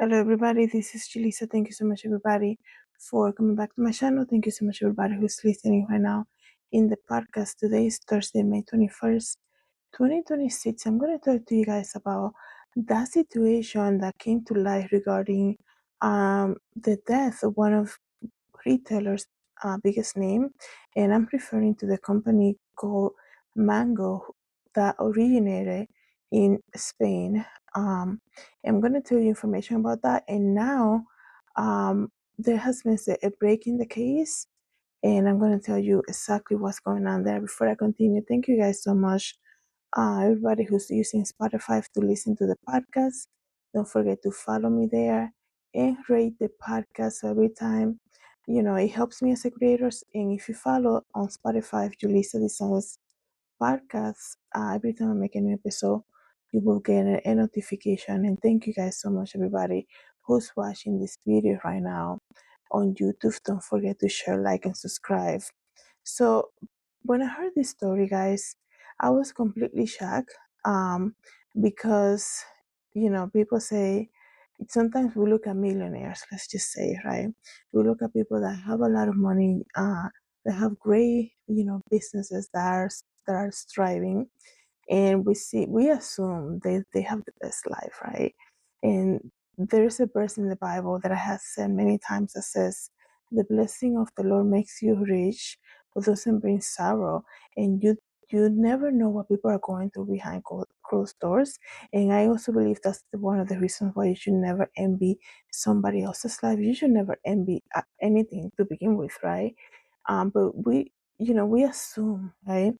Hello, everybody. This is Julissa. Thank you so much, everybody, for coming back to my channel. Thank you so much, everybody, who's listening right now in the podcast. Today is Thursday, May 21st, 2026. I'm going to talk to you guys about that situation that came to light regarding the death of one of retailer's biggest name, and I'm referring to the company called Mango that originated in Spain. I'm going to tell you information about that, and now there has been a break in the case, and I'm going to tell you exactly what's going on there. Before I continue, thank you guys so much, everybody who's using Spotify to listen to the podcast. Don't forget to follow me there and rate the podcast. So every time, it helps me as a creator. And if you follow on Spotify, JulissaDesigns podcast, every time I make a new episode, you will get a notification. And thank you guys so much, everybody who's watching this video right now on YouTube. Don't forget to share, like, and subscribe. So when I heard this story, guys, I was completely shocked. Because people say sometimes we look at millionaires, let's just say, right? We look at people that have a lot of money, that have great, businesses that are thriving, and we assume they have the best life, right? And there's a verse in the Bible that I have said many times that says, "The blessing of the Lord makes you rich, but doesn't bring sorrow." And you never know what people are going through behind closed doors. And I also believe that's one of the reasons why you should never envy somebody else's life. You should never envy anything to begin with, right? But we assume, right,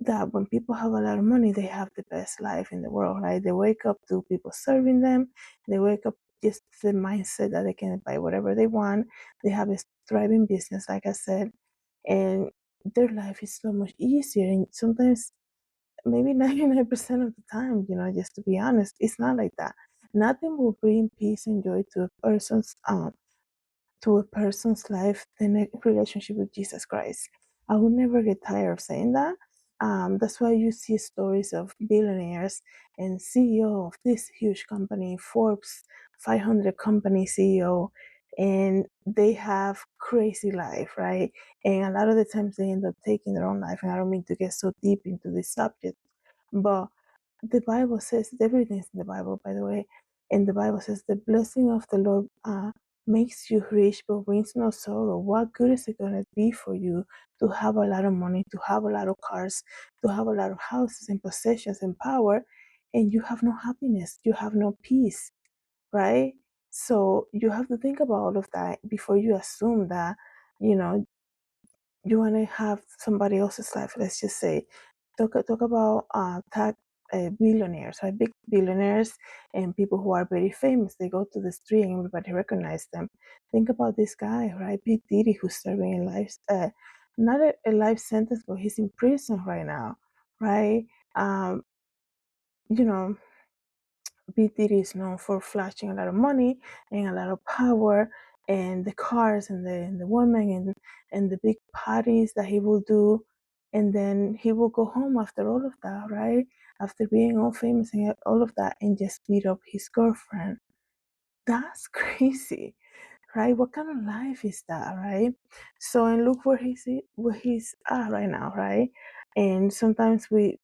that when people have a lot of money, they have the best life in the world, right? They wake up to people serving them. They wake up just the mindset that they can buy whatever they want. They have a thriving business, like I said, and their life is so much easier. And sometimes, maybe 99% of the time, just to be honest, it's not like that. Nothing will bring peace and joy to a person's life than a relationship with Jesus Christ. I will never get tired of saying that. That's why you see stories of billionaires and CEO of this huge company, Forbes 500 company CEO, and they have crazy life, right? And a lot of the times they end up taking their own life. And I don't mean to get so deep into this subject, but the Bible says everything's in the Bible, by the way. And the Bible says the blessing of the Lord makes you rich but brings no sorrow. What good is it going to be for you to have a lot of money, to have a lot of cars, to have a lot of houses and possessions and power, and you have no happiness, you have no peace, right? So you have to think about all of that before you assume that, you know, you want to have somebody else's life. Let's just say, talk about tag billionaires, right? Big billionaires and people who are very famous. They go to the street and everybody recognizes them. Think about this guy, right? Big Diddy, who's serving a life, not a life sentence, but he's in prison right now, right? Um, you know, BTD is known for flashing a lot of money and a lot of power, and the cars and the women and the big parties that he will do. And then he will go home after all of that, right? After being all famous and all of that, and just beat up his girlfriend. That's crazy, right? What kind of life is that, right? So, and look where he's at right now, right? And sometimes you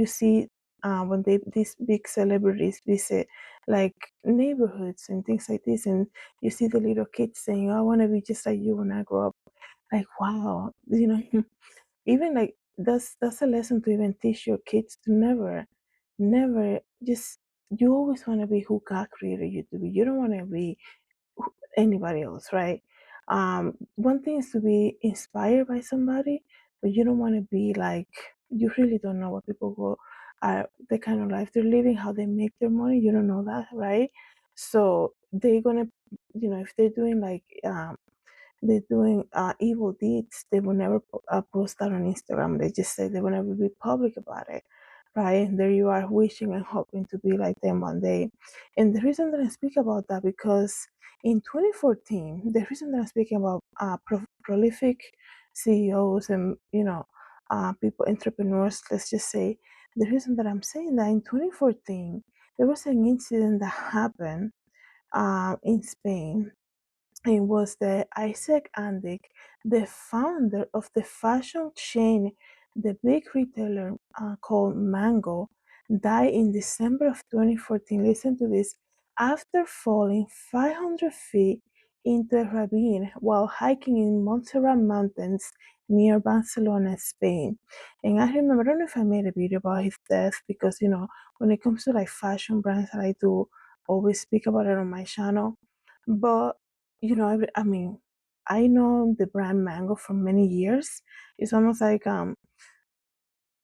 see when these big celebrities visit like neighborhoods and things like this, and you see the little kids saying, "I want to be just like you when I grow up." Like, wow, even like that's a lesson to even teach your kids to never just, you always want to be who God created you to be. You don't want to be anybody else, right? One thing is to be inspired by somebody, but you don't want to be like, you really don't know what people go are, the kind of life they're living, how they make their money. You don't know that, right? So they're gonna, if they're doing evil deeds, they will never post that on Instagram. They just say they will never be public about it, right? And there you are wishing and hoping to be like them one day. And the reason that I speak about that, because in 2014, the reason that I'm speaking about prolific CEOs and people, entrepreneurs, let's just say, the reason that I'm saying that in 2014, there was an incident that happened in Spain. It was the Isaac Andic, the founder of the fashion chain, the big retailer called Mango, died in December of 2014. Listen to this. After falling 500 feet into a ravine while hiking in Montserrat Mountains near Barcelona, Spain. And I remember, I don't know if I made a video about his death because, when it comes to like fashion brands, I do always speak about it on my channel. But I mean, I know the brand Mango for many years. It's almost like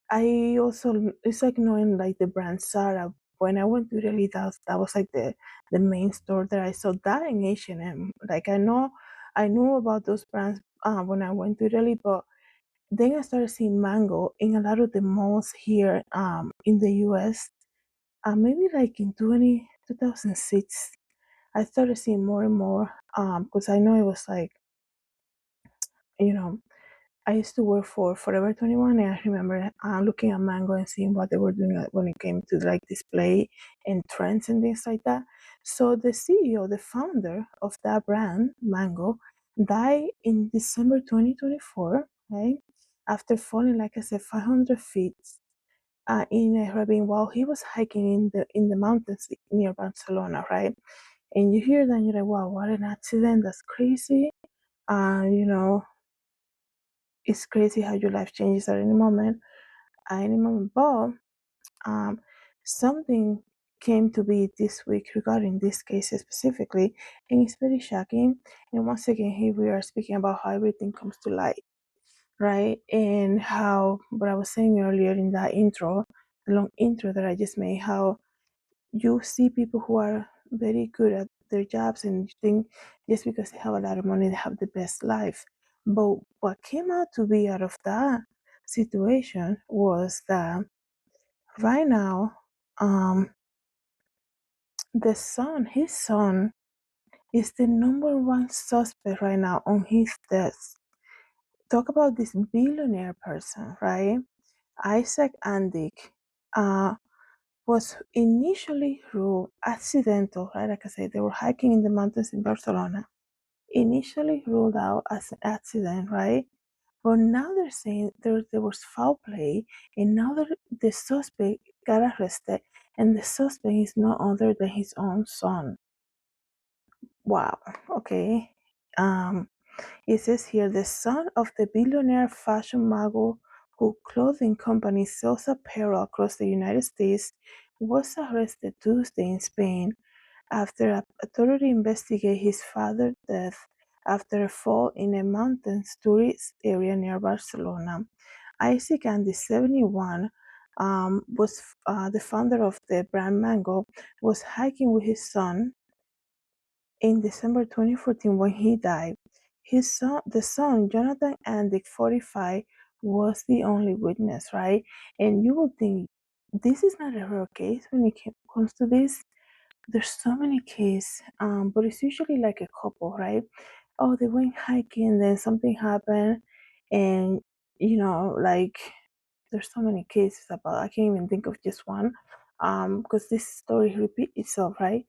I also it's like knowing like the brand Zara. When I went to Italy, that was like the main store that I saw that in H&M. Like I knew about those brands when I went to Italy, but then I started seeing Mango in a lot of the malls here in the US. Maybe like in 2006. I started seeing more and more because I know it was like, you know, I used to work for Forever 21, and I remember looking at Mango and seeing what they were doing when it came to like display and trends and things like that. So the CEO, the founder of that brand, Mango, died in December 2024, right? After falling, like I said, 500 feet in a ravine while he was hiking in the mountains near Barcelona, right? And you hear that and you're like, wow, what an accident. That's crazy. Uh, you know, it's crazy how your life changes at any moment. At any moment. But um, something came to be this week regarding this case specifically, and it's very shocking. And once again, here we are speaking about how everything comes to light, right? And how, what I was saying earlier in that intro, the long intro that I just made, how you see people who are very good at their jobs and you think just because they have a lot of money they have the best life. But what came out to be out of that situation was that right now, um his son is the number one suspect right now on his death. Talk about this billionaire person, right? Isaac Andic was initially ruled accidental, right? Like I said, they were hiking in the mountains in Barcelona. Initially ruled out as an accident, right? But now they're saying there was foul play, and now the suspect got arrested, and the suspect is no other than his own son. Wow. Okay. Um, it says here the son of the billionaire fashion mogul whose clothing company sells apparel across the United States was arrested Tuesday in Spain after authorities investigate his father's death after a fall in a mountainous tourist area near Barcelona. Isaac Andy, 71, was the founder of the brand Mango, was hiking with his son in December 2014 when he died. The son, Jonathan Andick, 45, was the only witness, right? And you will think this is not a rare case when it comes to this. There's so many cases, but it's usually like a couple, right? Oh, they went hiking, then something happened, and like there's so many cases about. I can't even think of just one, because this story repeat itself, right?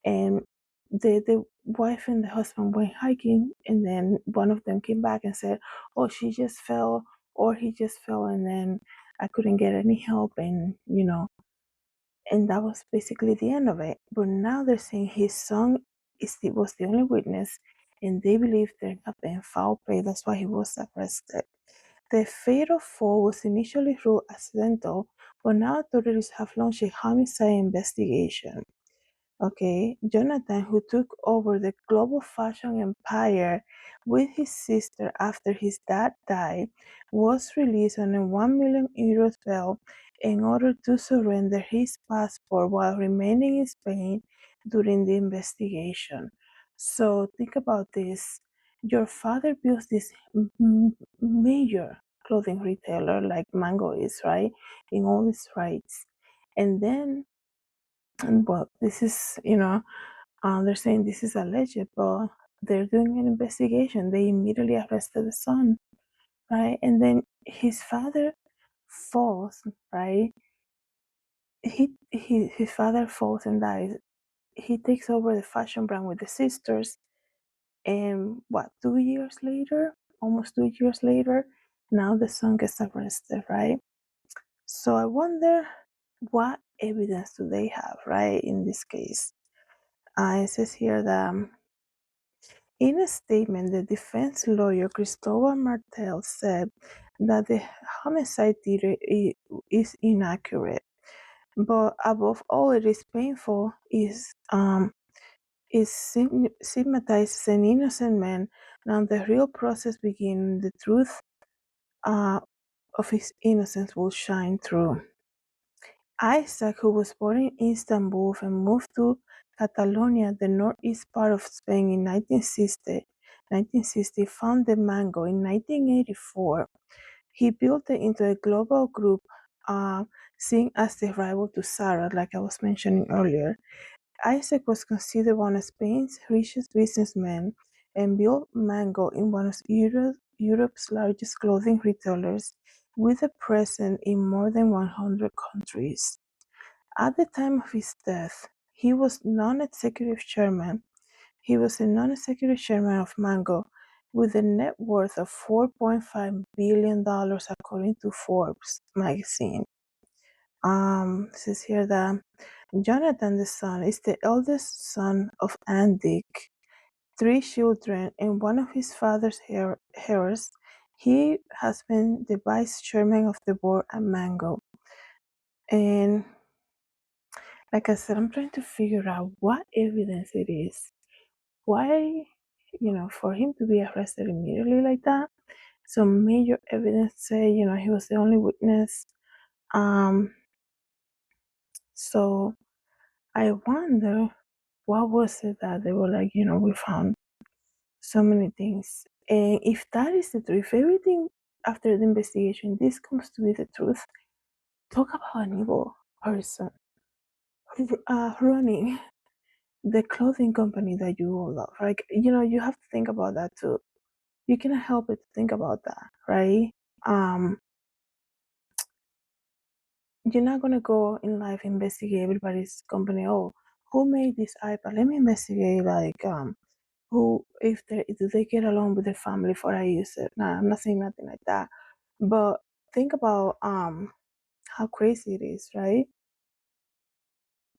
And the wife and the husband went hiking, and then one of them came back and said, "Oh, she just fell, or he just fell, and then I couldn't get any help," and that was basically the end of it. But now they're saying his son was the only witness, and they believe there have been foul play. That's why he was arrested. The fatal fall was initially ruled accidental, but now authorities have launched a homicide investigation. Okay, Jonathan, who took over the global fashion empire with his sister after his dad died, was released on a 1 million euros bail in order to surrender his passport while remaining in Spain during the investigation. So think about this. Your father built this major clothing retailer like Mango is, right? In all its rights. And then, well, this is, they're saying this is alleged, but they're doing an investigation. They immediately arrested the son, right? And then his father falls, right? His father falls and dies. he takes over the fashion brand with the sisters. And what, 2 years later, almost 2 years later, now the son gets arrested, right? So I wonder what evidence do they have, right, in this case? It says here that in a statement, the defense lawyer Cristobal Martel said that the homicide theory is inaccurate, but above all, it is painful. Is stigmatizes an innocent man. Now the real process begins. The truth uh, of his innocence will shine through. Isaac, who was born in Istanbul and moved to Catalonia, the northeast part of Spain, in 1960, founded Mango. In 1984, he built it into a global group, seen as the rival to Zara, like I was mentioning earlier. Isaac was considered one of Spain's richest businessmen and built Mango in one of Europe's largest clothing retailers, with a presence in more than 100 countries. At the time of his death, he was non-executive chairman. He was a non-executive chairman of Mango, with a net worth of $4.5 billion, according to Forbes magazine. Says here that Jonathan, the son, is the eldest son of Andy, three children, and one of his father's heirs. He has been the vice chairman of the board at Mango. And like I said, I'm trying to figure out what evidence it is. Why, for him to be arrested immediately like that. Some major evidence say, he was the only witness. So I wonder what was it that they were like, we found so many things. And if that is the truth, if everything after the investigation, this comes to be the truth, talk about an evil person running the clothing company that you all love. Like, you have to think about that too. You cannot help but think about that, right? You're not gonna go in life investigate everybody's company. Oh, who made this iPad? Let me investigate. Like, who, if they do they get along with their family before I use it? Nah, I'm not saying nothing like that. But think about how crazy it is, right?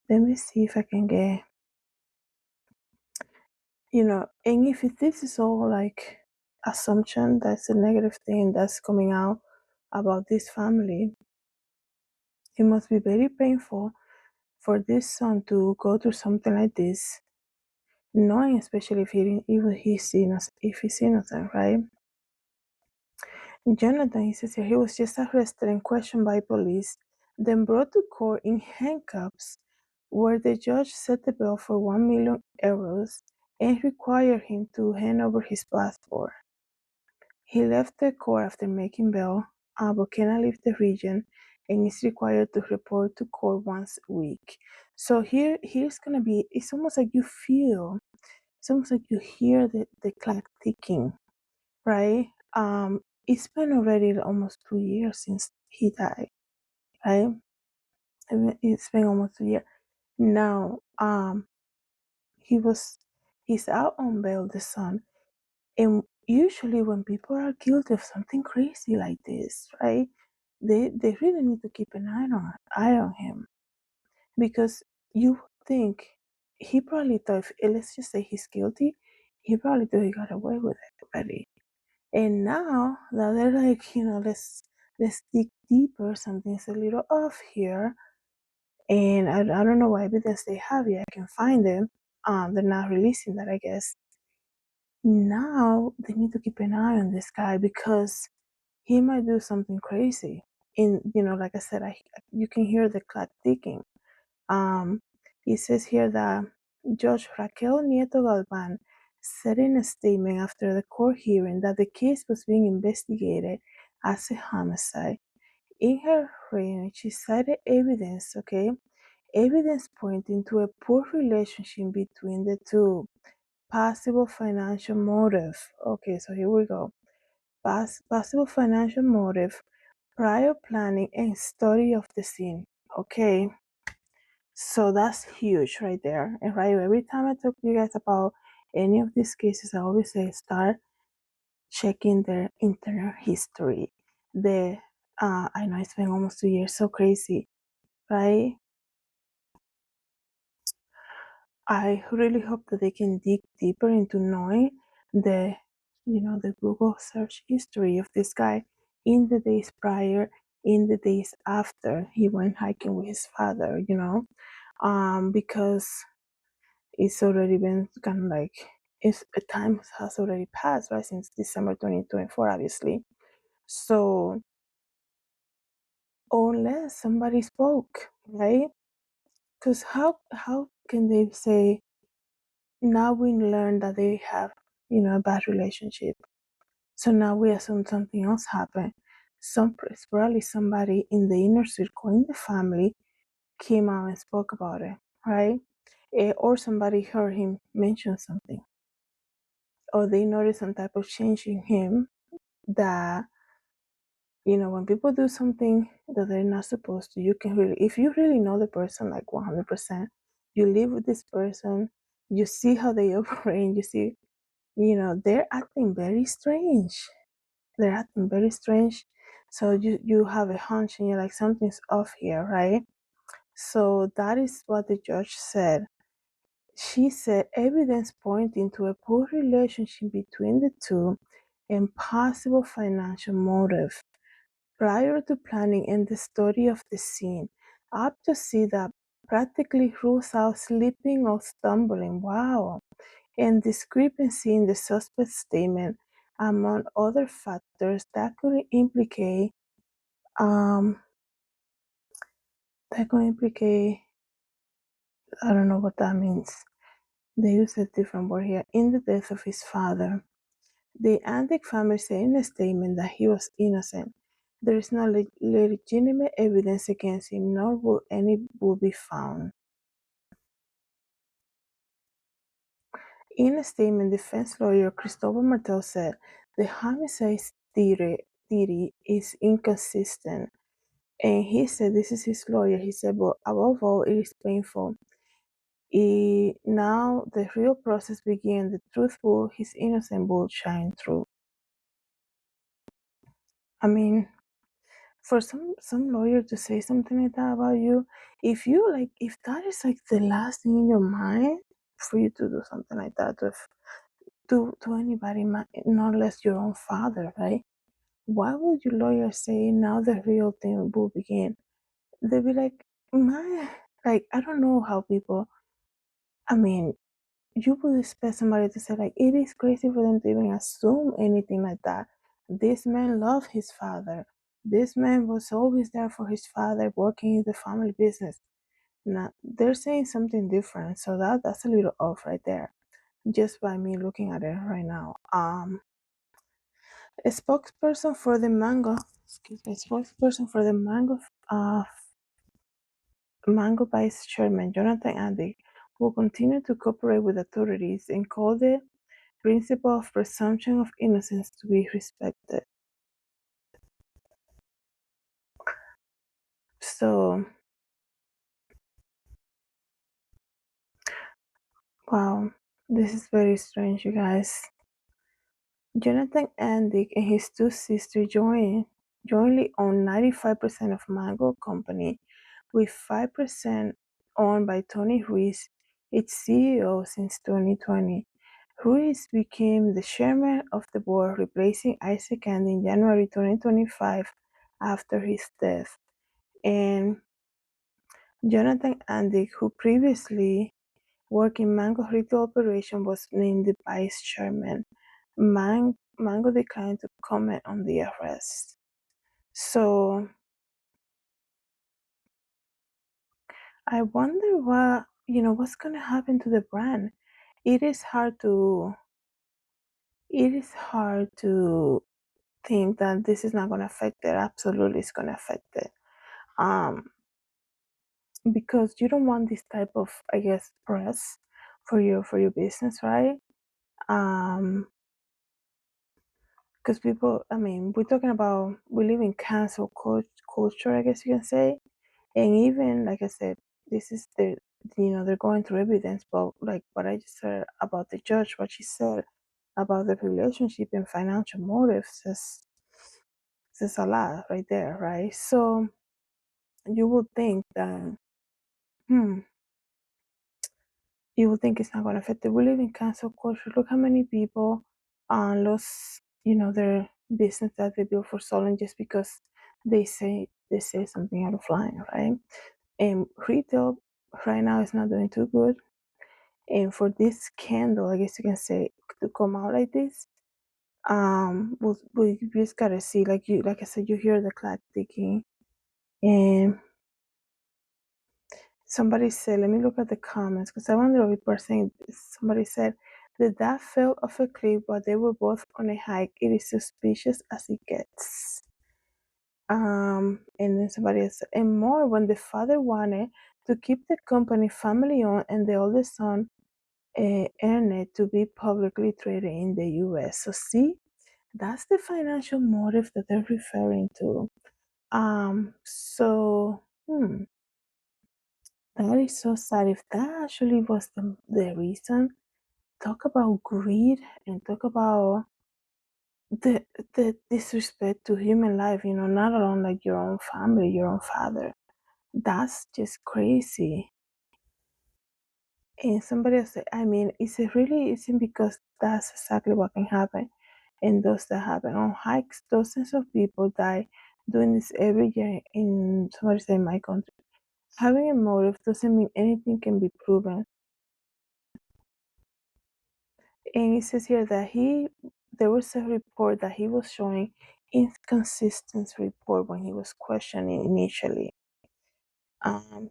Let me see if I can get, and if this is all like assumption, that's a negative thing that's coming out about this family. It must be very painful for this son to go through something like this, knowing especially if he's innocent, right? Jonathan, he says here, he was just arrested and questioned by police, then brought to court in handcuffs, where the judge set the bail for 1 million euros and required him to hand over his passport. He left the court after making bail, but cannot leave the region and is required to report to court once a week. So here's gonna be, it's almost like it's almost like you hear the clock ticking, right? It's been already almost 2 years since he died, right? I mean, it's been almost a year. Now, he's out on bail, the son. And usually when people are guilty of something crazy like this, right, they really need to keep an eye on him, because you would think he probably thought, if, let's just say he's guilty, he probably thought he got away with it already. And now that they're like, let's dig deeper, something's a little off here. And I don't know what evidence they have yet. I can find them. They're not releasing that, I guess. Now they need to keep an eye on this guy, because he might do something crazy. And like I said, you can hear the clock ticking. It says here that Judge Raquel Nieto Galvan said in a statement after the court hearing that the case was being investigated as a homicide. In her hearing, she cited evidence pointing to a poor relationship between the two. Possible financial motive. Okay, so here we go. Possible financial motive, prior planning, and study of the scene. Okay. So that's huge right there. And right, every time I talk to you guys about any of these cases, I always say start checking their internal history. The I know it's been almost 2 years, so crazy, right? I really hope that they can dig deeper into knowing the, the Google search history of this guy in the days prior, in the days after he went hiking with his father, because it's already been kind of like, it's time has already passed, right, since December 2024, obviously. So unless somebody spoke, right? Because how can they say now we learn that they have, a bad relationship? So now we assume something else happened. Probably somebody in the inner circle in the family came out and spoke about it, right? Or somebody heard him mention something, or they noticed some type of change in him that, when people do something that they're not supposed to, you can really, if you really know the person like 100%, you live with this person, you see how they operate, you see, they're acting very strange. They're acting very strange. So you have a hunch and you're like, something's off here, right? So that is what the judge said. She said evidence pointing to a poor relationship between the two and possible financial motive prior to planning and the study of the scene, up to see that practically rules out slipping or stumbling. Wow. And discrepancy in the suspect's statement, among other factors that could implicate um that could implicate I don't know what that means. They use a different word here. In the death of his father. The Antic family said in a statement that he was innocent. There is no legitimate evidence against him, nor will any will be found. In a statement, defense lawyer Cristobal Martel said the homicide theory is inconsistent. And he said, this is his lawyer, he said, but above all, it is painful. Now the real process began. The truth will, his innocence will shine through. I mean, for some lawyer to say something like that about you, if that is like the last thing in your mind for you to do something like that to anybody, not less your own father, right? Why would your lawyer say now the real thing will begin? They'll be like, my, like, I don't know how people, I mean, you would expect somebody to say, like, it is crazy for them to even assume anything like that. This man loved his father. This man was always there for his father, working in the family business. Now, they're saying something different, so that's a little off right there, just by me looking at it right now. A spokesperson for the uh, Mango Vice Chairman Jonathan Andy will continue to cooperate with authorities and call the principle of presumption of innocence to be respected. So, wow, this is very strange, you guys. Jonathan Andick and his two sisters jointly own 95% of Mango Company, with 5% owned by Tony Ruiz, its CEO since 2020. Ruiz became the chairman of the board, replacing Isaac Andy in January 2025 after his death. And Jonathan Andick, who previously worked in Mango retail operation, was named the vice chairman. Mango declined to comment on the arrest. So I wonder what's gonna happen to the brand. It is hard to think that this is not gonna affect it. Absolutely it's gonna affect it. Because you don't want this type of, I guess, press for your business, right? Because people, I mean, we're talking about, we live in cancel culture, I guess you can say. And even, like I said, this is the, they're going through evidence, but like what I just said about the judge, what she said about the relationship and financial motives says a lot right there, right? So you would think that, hmm, you would think it's not going to affect it. We live in cancel culture. Look how many people lost, their business that they built for so long just because they say something out of line, right? And retail right now is not doing too good. And for this scandal, I guess you can say, to come out like this, we just gotta see, like I said, you hear the clock ticking, and somebody said, let me look at the comments because I wonder if people are saying this. Somebody said, the dad fell off a cliff while they were both on a hike. It is suspicious as it gets. And then somebody else said, and more when the father wanted to keep the company family owned and the oldest son earned it to be publicly traded in the US. So see, that's the financial motive that they're referring to. So that is so sad. If that actually was the reason, talk about greed and talk about the disrespect to human life, not alone like your own family, your own father. That's just crazy. And somebody else said, I mean, is it really isn't because that's exactly what can happen and does that happen. On hikes, dozens of people die doing this every year in somebody say my country. Having a motive doesn't mean anything can be proven. And it says here that there was a report that he was showing inconsistent report when he was questioning initially. Um,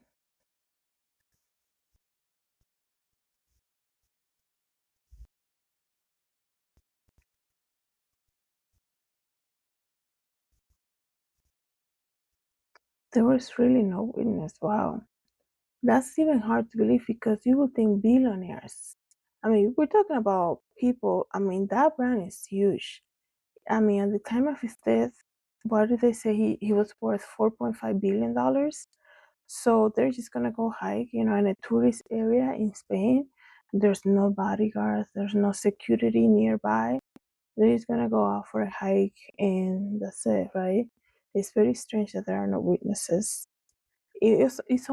there was really no witness. Wow. That's even hard to believe because you would think billionaires. I mean, we're talking about people. I mean, that brand is huge. I mean, at the time of his death, what did they say? He was worth $4.5 billion. So they're just gonna go hike, in a tourist area in Spain. There's no bodyguards, there's no security nearby. They're just gonna go out for a hike and that's it, right? It's very strange that there are no witnesses. It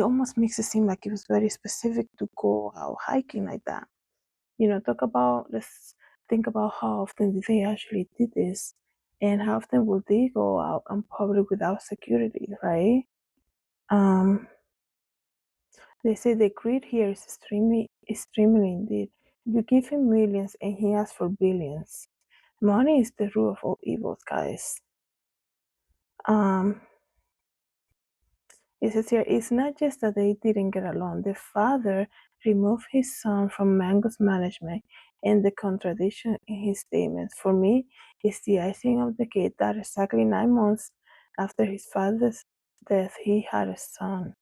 almost makes it seem like it was very specific to go out hiking like that. Let's think about how often did they actually did this, and how often will they go out in public without security, right? Um, they say the greed here is extremely indeed. You give him millions and he asks for billions. Money is the root of all evils, guys. Um, It says here, it's not just that they didn't get along. The father removed his son from Mango's management, and the contradiction in his statements, for me, is the icing of the cake that exactly 9 months after his father's death, he had a son.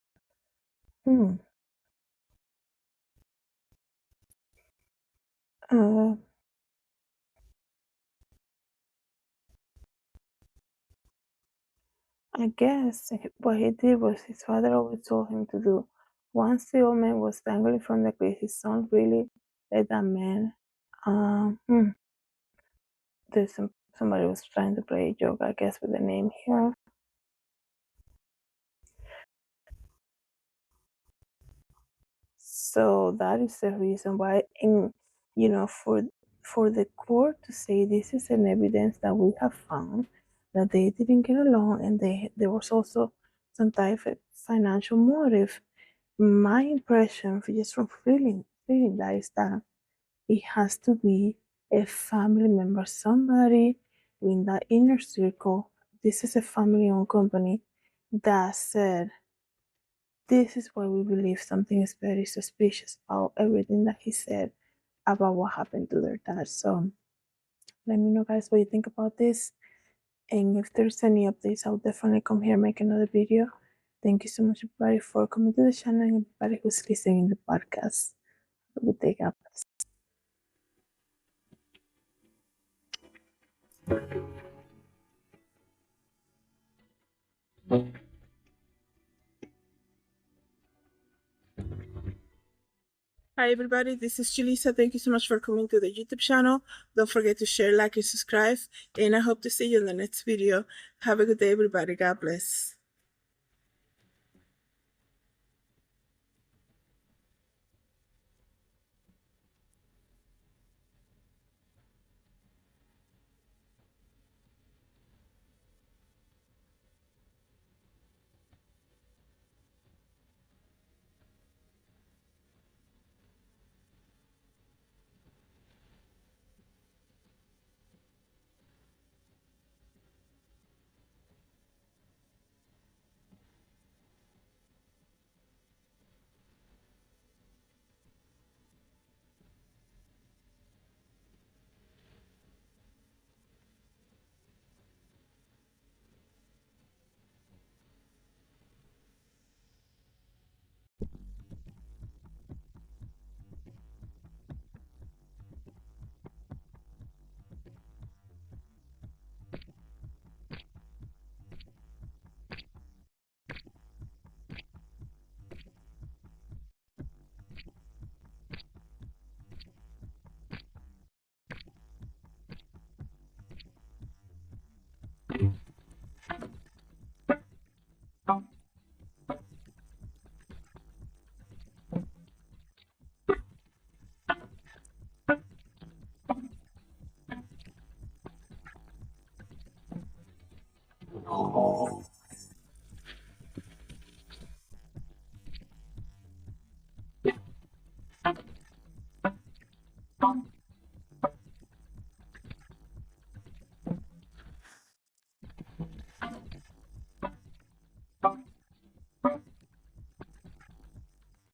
Hmm. Uh, I guess what he did was his father always told him to do. Once the old man was dangling from the cliff, his son really let that man. Um, hmm. Somebody was trying to play a joke, I guess, with the name here. So that is the reason why, and for the court to say this is an evidence that we have found that they didn't get along, and there was also some type of financial motive. My impression, just from feeling that, is that it has to be a family member, somebody in that inner circle. This is a family-owned company that said, this is why we believe something is very suspicious about everything that he said about what happened to their dad. So let me know, guys, what you think about this. And if there's any updates, I'll definitely come here and make another video. Thank you so much, everybody, for coming to the channel and everybody who's listening to the podcast. Have a good day, God bless. Hi everybody, this is Julissa. Thank you so much for coming to the YouTube channel. Don't forget to share, like, and subscribe. And I hope to see you in the next video. Have a good day everybody. God bless.